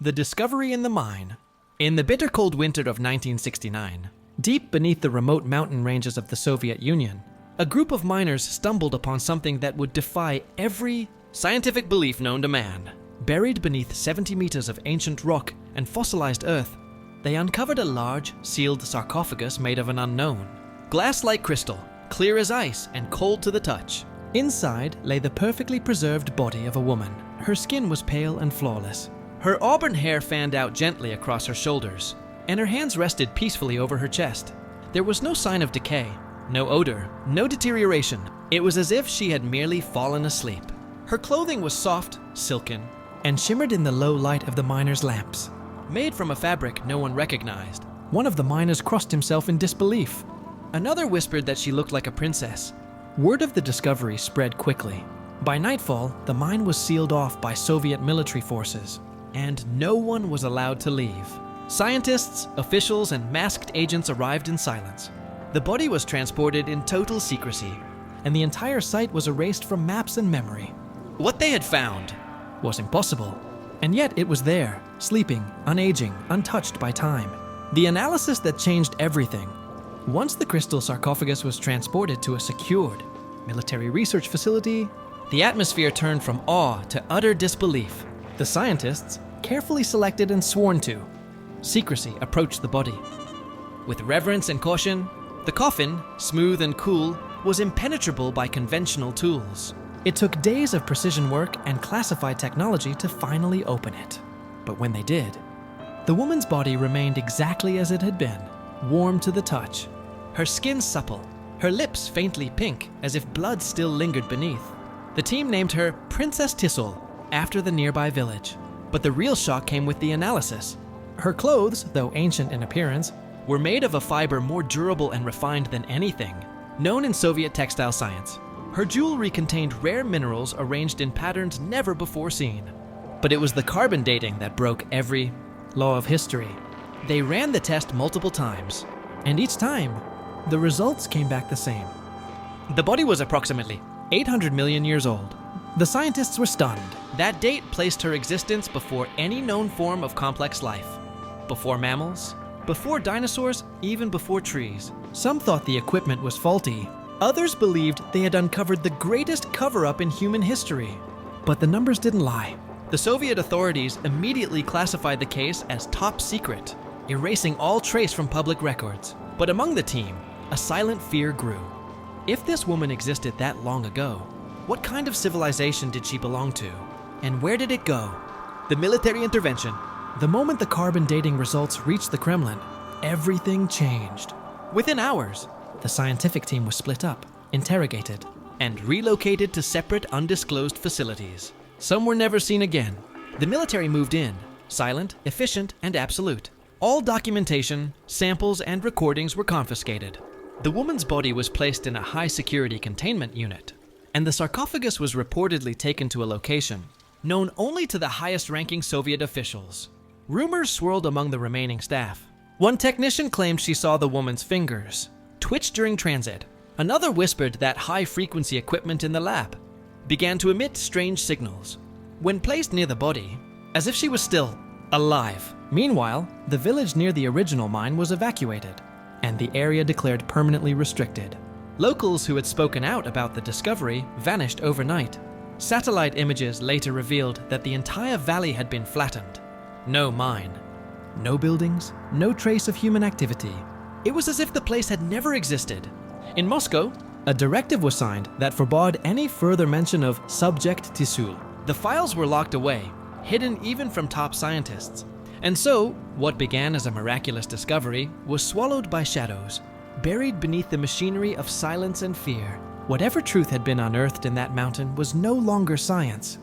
The discovery in the mine. In the bitter cold winter of 1969, deep beneath the remote mountain ranges of the Soviet Union, a group of miners stumbled upon something that would defy every scientific belief known to man. Buried beneath 70 meters of ancient rock and fossilized earth, they uncovered a large, sealed sarcophagus made of an unknown. Glass like crystal, clear as ice and cold to the touch. Inside lay the perfectly preserved body of a woman. Her skin was pale and flawless. Her auburn hair fanned out gently across her shoulders, and her hands rested peacefully over her chest. There was no sign of decay, no odor, no deterioration. It was as if she had merely fallen asleep. Her clothing was soft, silken, and shimmered in the low light of the miners' lamps. Made from a fabric no one recognized, one of the miners crossed himself in disbelief. Another whispered that she looked like a princess. Word of the discovery spread quickly. By nightfall, the mine was sealed off by Soviet military forces, and no one was allowed to leave. Scientists, officials, and masked agents arrived in silence. The body was transported in total secrecy, and the entire site was erased from maps and memory. What they had found was impossible, and yet it was there, sleeping, unaging, untouched by time. The analysis that changed everything. Once the crystal sarcophagus was transported to a secured military research facility, the atmosphere turned from awe to utter disbelief. The scientists, carefully selected and sworn to secrecy, approached the body. With reverence and caution, the coffin, smooth and cool, was impenetrable by conventional tools. It took days of precision work and classified technology to finally open it. But when they did, the woman's body remained exactly as it had been, warm to the touch. Her skin supple, her lips faintly pink, as if blood still lingered beneath. The team named her Princess Tissel, after the nearby village. But the real shock came with the analysis. Her clothes, though ancient in appearance, were made of a fiber more durable and refined than anything known in Soviet textile science. Her jewelry contained rare minerals arranged in patterns never before seen. But it was the carbon dating that broke every law of history. They ran the test multiple times, and each time, the results came back the same. The body was approximately 800 million years old. The scientists were stunned. That date placed her existence before any known form of complex life. Before mammals, before dinosaurs, even before trees. Some thought the equipment was faulty. Others believed they had uncovered the greatest cover-up in human history. But the numbers didn't lie. The Soviet authorities immediately classified the case as top secret, erasing all trace from public records. But among the team, a silent fear grew. If this woman existed that long ago, what kind of civilization did she belong to? And where did it go? The military intervention. The moment the carbon dating results reached the Kremlin, everything changed. Within hours, the scientific team was split up, interrogated, and relocated to separate undisclosed facilities. Some were never seen again. The military moved in, silent, efficient, and absolute. All documentation, samples, and recordings were confiscated. The woman's body was placed in a high-security containment unit, and the sarcophagus was reportedly taken to a location known only to the highest-ranking Soviet officials. Rumors swirled among the remaining staff. One technician claimed she saw the woman's fingers twitch during transit. Another whispered that high-frequency equipment in the lab began to emit strange signals when placed near the body, as if she was still alive. Meanwhile, the village near the original mine was evacuated, and the area declared permanently restricted. Locals who had spoken out about the discovery vanished overnight. Satellite images later revealed that the entire valley had been flattened. No mine, no buildings, no trace of human activity. It was as if the place had never existed. In Moscow, a directive was signed that forbade any further mention of subject Tissel. The files were locked away, hidden even from top scientists. And so, what began as a miraculous discovery was swallowed by shadows, buried beneath the machinery of silence and fear. Whatever truth had been unearthed in that mountain was no longer science.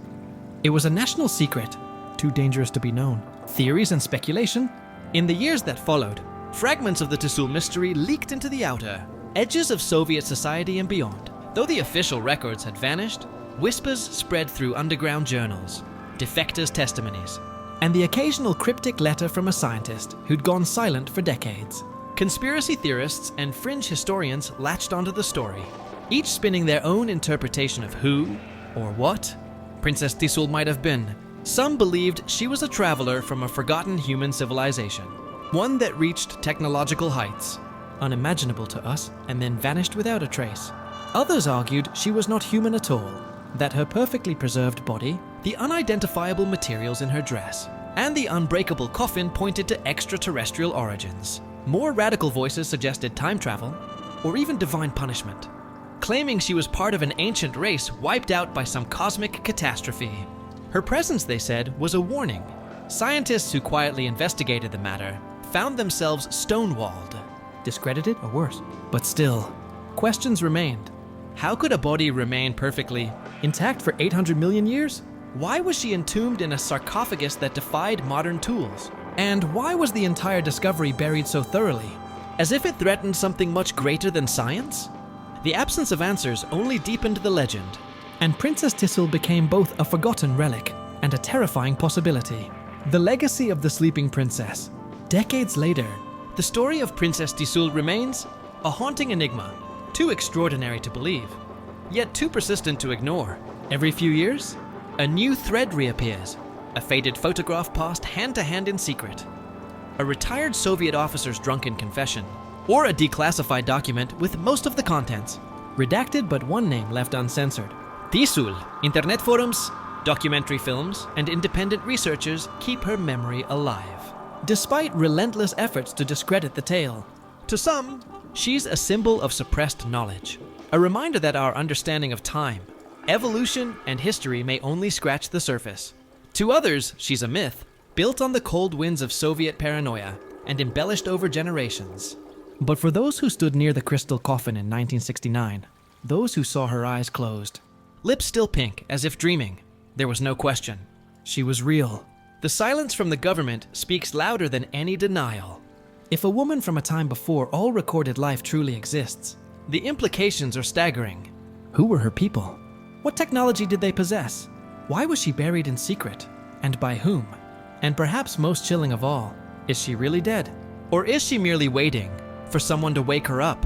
It was a national secret, too dangerous to be known. Theories and speculation. In the years that followed, fragments of the Tissel mystery leaked into the outer edges of Soviet society and beyond. Though the official records had vanished, whispers spread through underground journals, defectors' testimonies, and the occasional cryptic letter from a scientist who'd gone silent for decades. Conspiracy theorists and fringe historians latched onto the story, each spinning their own interpretation of who or what Princess Tissel might have been. Some believed she was a traveler from a forgotten human civilization, one that reached technological heights, unimaginable to us, and then vanished without a trace. Others argued she was not human at all, that her perfectly preserved body, the unidentifiable materials in her dress, and the unbreakable coffin pointed to extraterrestrial origins. More radical voices suggested time travel, or even divine punishment, claiming she was part of an ancient race wiped out by some cosmic catastrophe. Her presence, they said, was a warning. Scientists who quietly investigated the matter found themselves stonewalled, discredited or worse. But still, questions remained. How could a body remain perfectly intact for 800 million years? Why was she entombed in a sarcophagus that defied modern tools? And why was the entire discovery buried so thoroughly, as if it threatened something much greater than science? The absence of answers only deepened the legend, and Princess Tissel became both a forgotten relic and a terrifying possibility. The legacy of the sleeping princess. Decades later, the story of Princess Tissel remains a haunting enigma, too extraordinary to believe, yet too persistent to ignore. Every few years, a new thread reappears, a faded photograph passed hand to hand in secret, a retired Soviet officer's drunken confession, or a declassified document with most of the contents redacted but one name left uncensored. Tissel, internet forums, documentary films, and independent researchers keep her memory alive, despite relentless efforts to discredit the tale. To some, she's a symbol of suppressed knowledge, a reminder that our understanding of time, evolution, and history may only scratch the surface. To others, she's a myth, built on the cold winds of Soviet paranoia and embellished over generations. But for those who stood near the crystal coffin in 1969, those who saw her eyes closed, lips still pink as if dreaming, there was no question. She was real. The silence from the government speaks louder than any denial. If a woman from a time before all recorded life truly exists, the implications are staggering. Who were her people? What technology did they possess? Why was she buried in secret? And by whom? And perhaps most chilling of all, is she really dead? Or is she merely waiting for someone to wake her up?